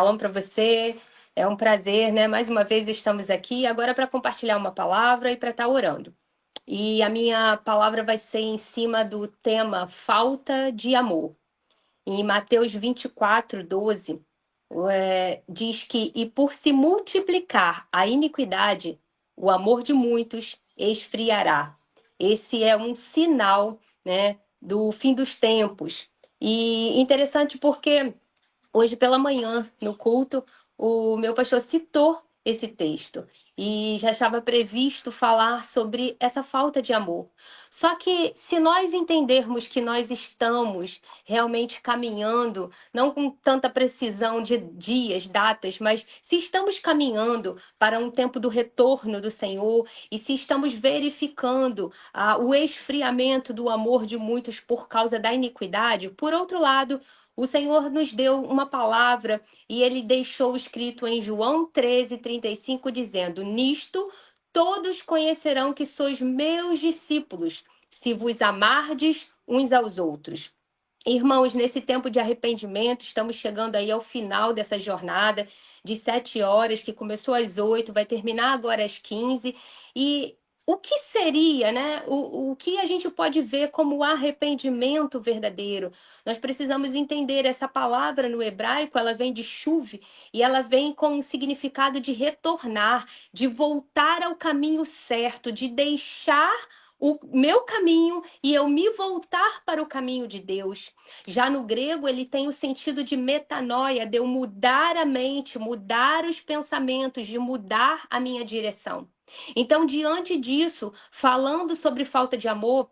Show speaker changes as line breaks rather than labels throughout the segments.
Shalom para você. É um prazer, né? Mais uma vez estamos aqui agora para compartilhar uma palavra e para estar orando. E a minha palavra vai ser em cima do tema falta de amor. Em Mateus 24:12, diz que, e por se multiplicar a iniquidade, o amor de muitos esfriará. Esse é um sinal, né, do fim dos tempos. E interessante porque hoje pela manhã, no culto, o meu pastor citou esse texto e já estava previsto falar sobre essa falta de amor. Só que se nós entendermos que nós estamos realmente caminhando, não com tanta precisão de dias, datas, mas se estamos caminhando para um tempo do retorno do Senhor e se estamos verificando o esfriamento do amor de muitos por causa da iniquidade, por outro lado, o Senhor nos deu uma palavra e ele deixou escrito em João 13:35, dizendo: Nisto todos conhecerão que sois meus discípulos, se vos amardes uns aos outros. Irmãos, nesse tempo de arrependimento, estamos chegando aí ao final dessa jornada de 7 horas, que começou às 8, vai terminar agora às 15. E o que seria, né? O que a gente pode ver como arrependimento verdadeiro? Nós precisamos entender essa palavra no hebraico, ela vem de chuve e ela vem com um significado de retornar, de voltar ao caminho certo, de deixar o meu caminho e eu me voltar para o caminho de Deus. Já no grego, ele tem o sentido de metanoia, de eu mudar a mente, mudar os pensamentos, de mudar a minha direção. Então, diante disso, falando sobre falta de amor,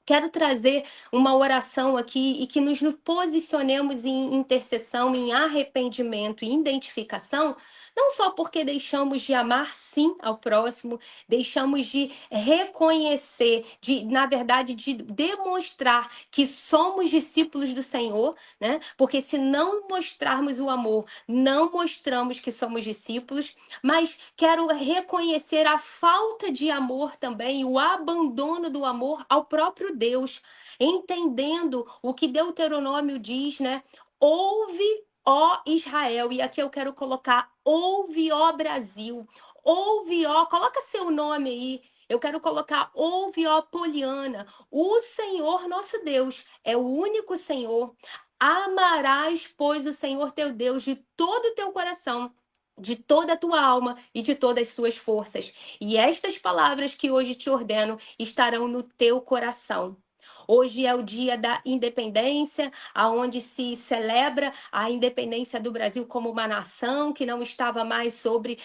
quero trazer uma oração aqui e que nos posicionemos em intercessão, em arrependimento e identificação, não só porque deixamos de amar sim ao próximo, deixamos de reconhecer, na verdade, de demonstrar que somos discípulos do Senhor, né? Porque se não mostrarmos o amor, não mostramos que somos discípulos, mas quero reconhecer a falta de amor também, o abandono do amor ao próprio Deus, entendendo o que Deuteronômio diz, né? Ouve, ó Israel, e aqui eu quero colocar, ouve, ó Brasil, ouve, ó, coloca seu nome aí. Eu quero colocar, ouve, ó Poliana, o Senhor nosso Deus é o único Senhor. Amarás, pois, o Senhor teu Deus de todo o teu coração, de toda a tua alma e de todas as suas forças. E estas palavras que hoje te ordeno estarão no teu coração. Hoje é o dia da independência, aonde se celebra a independência do Brasil como uma nação que não estava mais sobre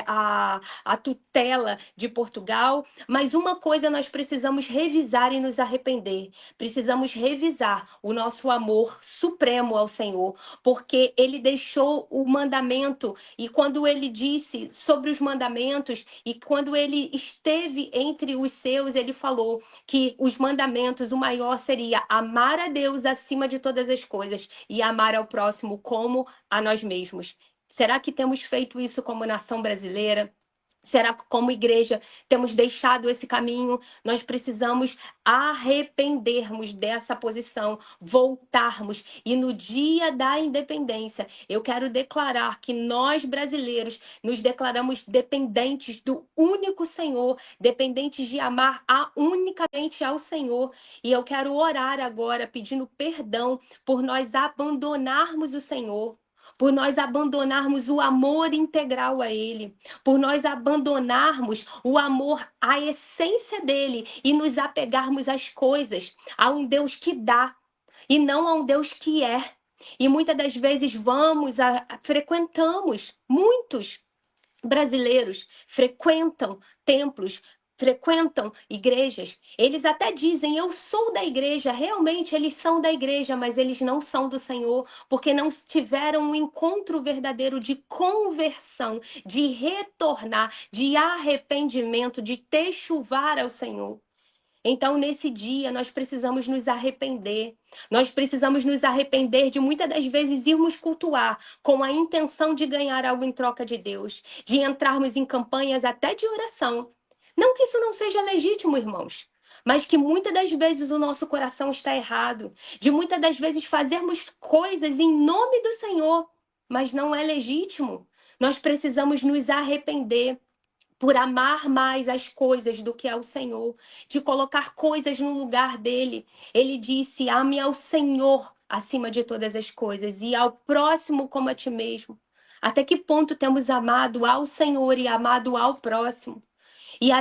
a tutela de Portugal. Mas uma coisa nós precisamos revisar e nos arrepender. Precisamos revisar o nosso amor supremo ao Senhor, porque Ele deixou o mandamento e quando Ele disse sobre os mandamentos e quando Ele esteve entre os seus, Ele falou que os mandamentos, o maior seria amar a Deus acima de todas as coisas e amar ao próximo como a nós mesmos. Será que temos feito isso como nação brasileira? Será que, como igreja, temos deixado esse caminho? Nós precisamos arrependermos dessa posição, voltarmos. E no dia da independência, eu quero declarar que nós, brasileiros, nos declaramos dependentes do único Senhor, dependentes de amar unicamente ao Senhor. E eu quero orar agora, pedindo perdão por nós abandonarmos o Senhor, por nós abandonarmos o amor integral a Ele, por nós abandonarmos o amor à essência dele e nos apegarmos às coisas, a um Deus que dá e não a um Deus que é. E muitas das vezes frequentamos, muitos brasileiros frequentam templos, frequentam igrejas. Eles até dizem, eu sou da igreja. Realmente, eles são da igreja, mas eles não são do Senhor, porque não tiveram um encontro verdadeiro de conversão, de retornar, de arrependimento, de techuvar ao Senhor. Então, nesse dia, nós precisamos nos arrepender. Nós precisamos nos arrepender de muitas das vezes irmos cultuar com a intenção de ganhar algo em troca de Deus, de entrarmos em campanhas até de oração. Não que isso não seja legítimo, irmãos, mas que muitas das vezes o nosso coração está errado, de muitas das vezes fazermos coisas em nome do Senhor, mas não é legítimo. Nós precisamos nos arrepender por amar mais as coisas do que ao Senhor, de colocar coisas no lugar dele. Ele disse: ame ao Senhor acima de todas as coisas e ao próximo como a ti mesmo. Até que ponto temos amado ao Senhor e amado ao próximo? E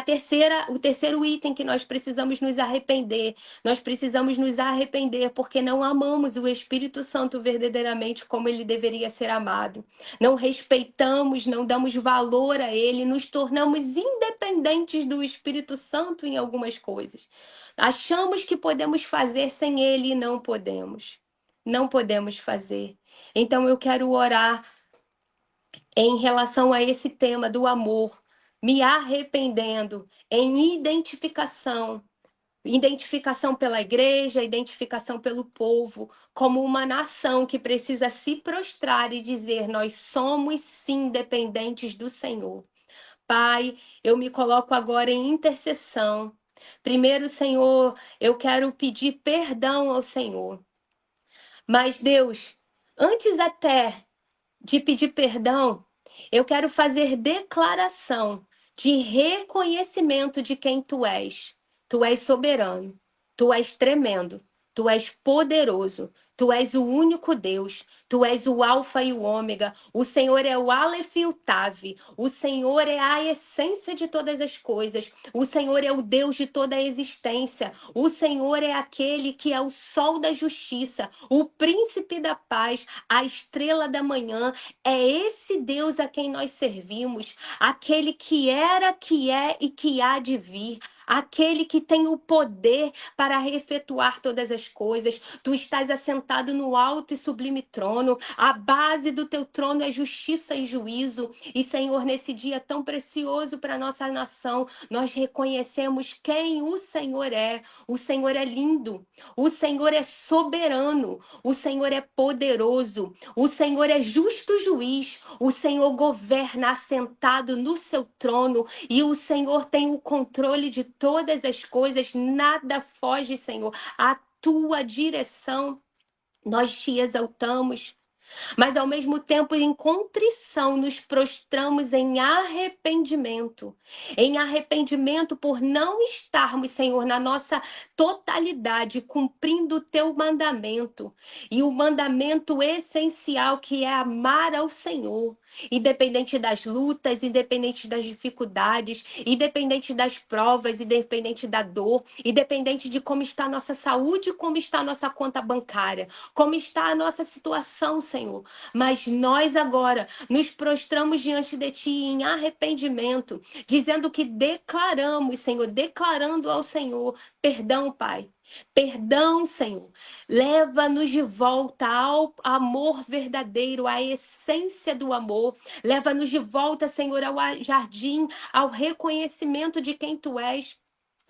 o terceiro item que nós precisamos nos arrepender. Nós precisamos nos arrepender porque não amamos o Espírito Santo verdadeiramente como ele deveria ser amado. Não respeitamos, não damos valor a ele, nos tornamos independentes do Espírito Santo em algumas coisas. Achamos que podemos fazer sem ele e não podemos. Não podemos fazer. Então eu quero orar em relação a esse tema do amor, me arrependendo em identificação pela igreja, identificação pelo povo, como uma nação que precisa se prostrar e dizer: nós somos sim dependentes do Senhor. Pai, eu me coloco agora em intercessão. Primeiro, Senhor, eu quero pedir perdão ao Senhor. Mas, Deus, antes até de pedir perdão, eu quero fazer declaração de reconhecimento de quem tu és. Tu és soberano, tu és tremendo, tu és poderoso, tu és o único Deus, tu és o Alfa e o Ômega, o Senhor é o Aleph e o Tav, o Senhor é a essência de todas as coisas, o Senhor é o Deus de toda a existência, o Senhor é aquele que é o sol da justiça, o príncipe da paz, a estrela da manhã. É esse Deus a quem nós servimos, aquele que era, que é e que há de vir, aquele que tem o poder para efetuar todas as coisas. Tu estás assentado no alto e sublime trono, a base do teu trono é justiça e juízo. E, Senhor, nesse dia tão precioso para a nossa nação, nós reconhecemos quem o Senhor é. O Senhor é lindo, o Senhor é soberano, o Senhor é poderoso, o Senhor é justo juiz, o Senhor governa assentado no seu trono e o Senhor tem o controle de todas as coisas, nada foge, Senhor, à tua direção. Nós te exaltamos, mas ao mesmo tempo, em contrição, nos prostramos em arrependimento por não estarmos, Senhor, na nossa totalidade, cumprindo o teu mandamento, e o mandamento essencial que é amar ao Senhor, independente das lutas, independente das dificuldades, independente das provas, independente da dor, independente de como está a nossa saúde, como está a nossa conta bancária, como está a nossa situação, Senhor. Mas nós agora nos prostramos diante de Ti em arrependimento, dizendo que declaramos, Senhor, declarando ao Senhor, perdão, Pai. Perdão, Senhor. Leva-nos de volta ao amor verdadeiro, à essência do amor. Leva-nos de volta, Senhor, ao jardim, ao reconhecimento de quem Tu és.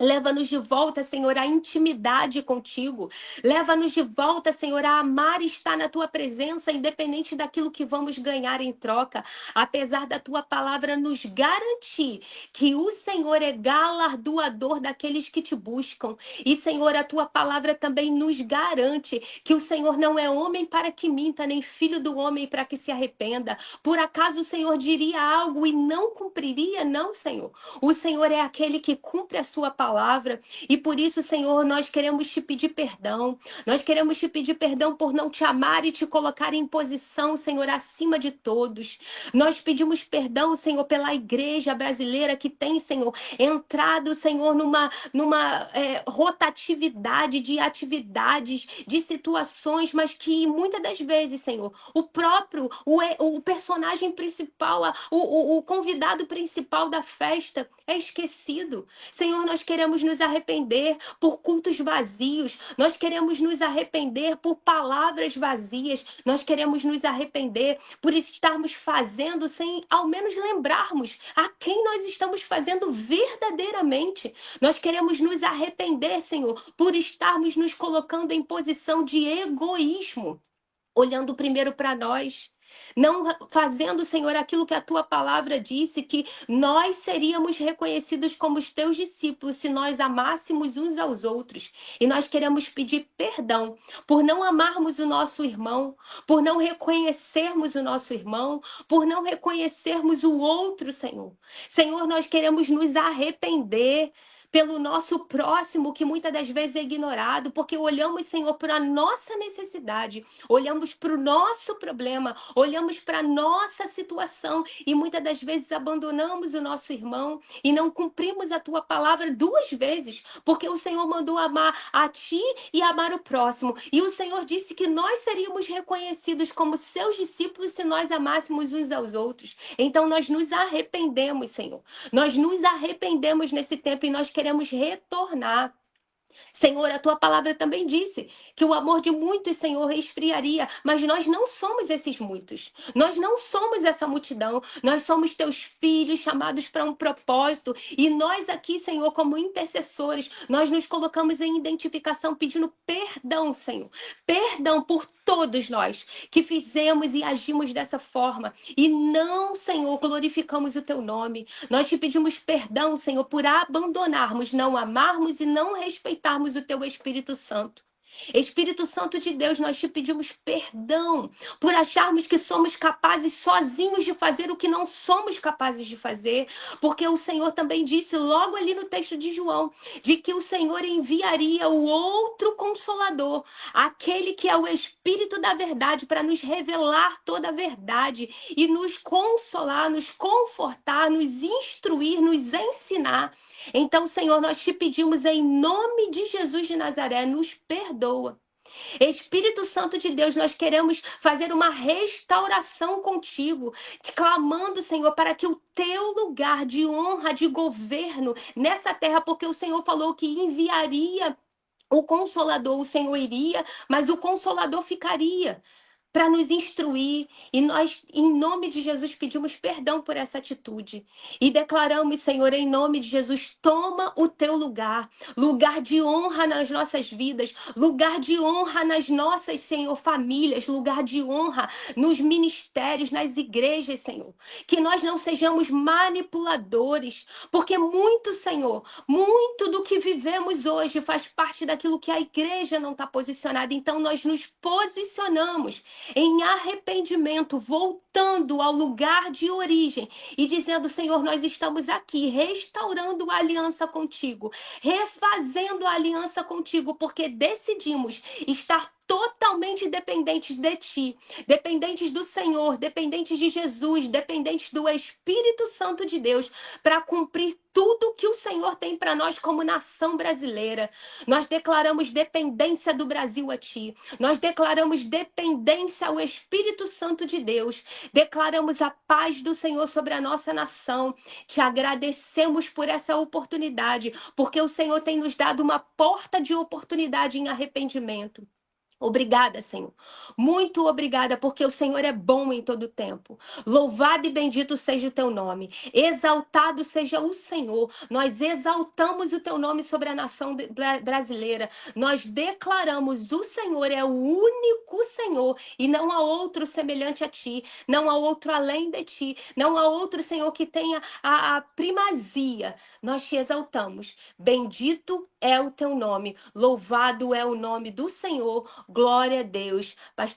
Leva-nos de volta, Senhor, à intimidade contigo. Leva-nos de volta, Senhor, a amar e estar na tua presença, independente daquilo que vamos ganhar em troca. Apesar da tua palavra nos garantir que o Senhor é galardoador daqueles que te buscam. E, Senhor, a tua palavra também nos garante que o Senhor não é homem para que minta, nem filho do homem para que se arrependa. Por acaso o Senhor diria algo e não cumpriria? Não, Senhor. O Senhor é aquele que cumpre a sua palavra. E por isso, Senhor, nós queremos te pedir perdão. Nós queremos te pedir perdão por não te amar e te colocar em posição, Senhor, acima de todos. Nós pedimos perdão, Senhor, pela igreja brasileira que tem, Senhor, entrado, Senhor, numa rotatividade de atividades, de situações, mas que muitas das vezes, Senhor, o personagem principal, o convidado principal da festa é esquecido. Senhor, nós queremos nos arrepender por cultos vazios, nós queremos nos arrepender por palavras vazias, nós queremos nos arrepender por estarmos fazendo sem ao menos lembrarmos a quem nós estamos fazendo verdadeiramente. Nós queremos nos arrepender, Senhor, por estarmos nos colocando em posição de egoísmo, olhando primeiro para nós. não fazendo, Senhor, aquilo que a tua palavra disse, que nós seríamos reconhecidos como os teus discípulos se nós amássemos uns aos outros. E nós queremos pedir perdão por não amarmos o nosso irmão, por não reconhecermos o nosso irmão, por não reconhecermos o outro, Senhor. Senhor, nós queremos nos arrepender pelo nosso próximo, que muitas das vezes é ignorado, porque olhamos, Senhor, para a nossa necessidade, olhamos para o nosso problema, olhamos para a nossa situação e muitas das vezes abandonamos o nosso irmão e não cumprimos a tua palavra duas vezes, porque o Senhor mandou amar a ti e amar o próximo. E o Senhor disse que nós seríamos reconhecidos como seus discípulos se nós amássemos uns aos outros. Então nós nos arrependemos, Senhor. Nós nos arrependemos nesse tempo e nós queremos retornar. Senhor, a tua palavra também disse que o amor de muitos, Senhor, esfriaria, mas nós não somos esses muitos. Nós não somos essa multidão. Nós somos teus filhos chamados para um propósito. E nós aqui, Senhor, como intercessores, nós nos colocamos em identificação pedindo perdão, Senhor. Perdão por todos nós que fizemos e agimos dessa forma. E não, Senhor, glorificamos o teu nome. Nós te pedimos perdão, Senhor, por abandonarmos, não amarmos e não respeitarmos o teu Espírito Santo. Espírito Santo de Deus, nós te pedimos perdão por acharmos que somos capazes sozinhos de fazer o que não somos capazes de fazer, porque o Senhor também disse logo ali no texto de João, de que o Senhor enviaria o outro consolador, aquele que é o Espírito da verdade, para nos revelar toda a verdade e nos consolar, nos confortar, nos instruir, nos ensinar. Então, Senhor, nós te pedimos em nome de Jesus de Nazaré, nos perdoa. Espírito Santo de Deus, nós queremos fazer uma restauração contigo, te clamando, Senhor, para que o teu lugar de honra, de governo nessa terra, porque o Senhor falou que enviaria o Consolador, o Senhor iria, mas o Consolador ficaria para nos instruir, e nós, em nome de Jesus, pedimos perdão por essa atitude e declaramos, Senhor, em nome de Jesus, toma o teu lugar, lugar de honra nas nossas vidas, lugar de honra nas nossas, Senhor, famílias, lugar de honra nos ministérios, nas igrejas, Senhor, que nós não sejamos manipuladores, porque muito, Senhor, muito do que vivemos hoje faz parte daquilo que a igreja não está posicionada, então nós nos posicionamos em arrependimento, voltando ao lugar de origem e dizendo, Senhor, nós estamos aqui restaurando a aliança contigo, refazendo a aliança contigo, porque decidimos estar totalmente dependentes de ti, dependentes do Senhor, dependentes de Jesus, dependentes do Espírito Santo de Deus, para cumprir tudo que o Senhor tem para nós como nação brasileira. Nós declaramos dependência do Brasil a ti. Nós declaramos dependência ao Espírito Santo de Deus. Declaramos a paz do Senhor sobre a nossa nação. Te agradecemos por essa oportunidade, porque o Senhor tem nos dado uma porta de oportunidade em arrependimento. Obrigada, Senhor. Muito obrigada, porque o Senhor é bom em todo tempo. Louvado e bendito seja o teu nome. Exaltado seja o Senhor. Nós exaltamos o teu nome sobre a nação brasileira. Nós declaramos: o Senhor é o único Senhor e não há outro semelhante a ti. Não há outro além de ti. Não há outro, Senhor, que tenha a primazia. Nós te exaltamos. Bendito é o teu nome. Louvado é o nome do Senhor. Glória a Deus. Pastor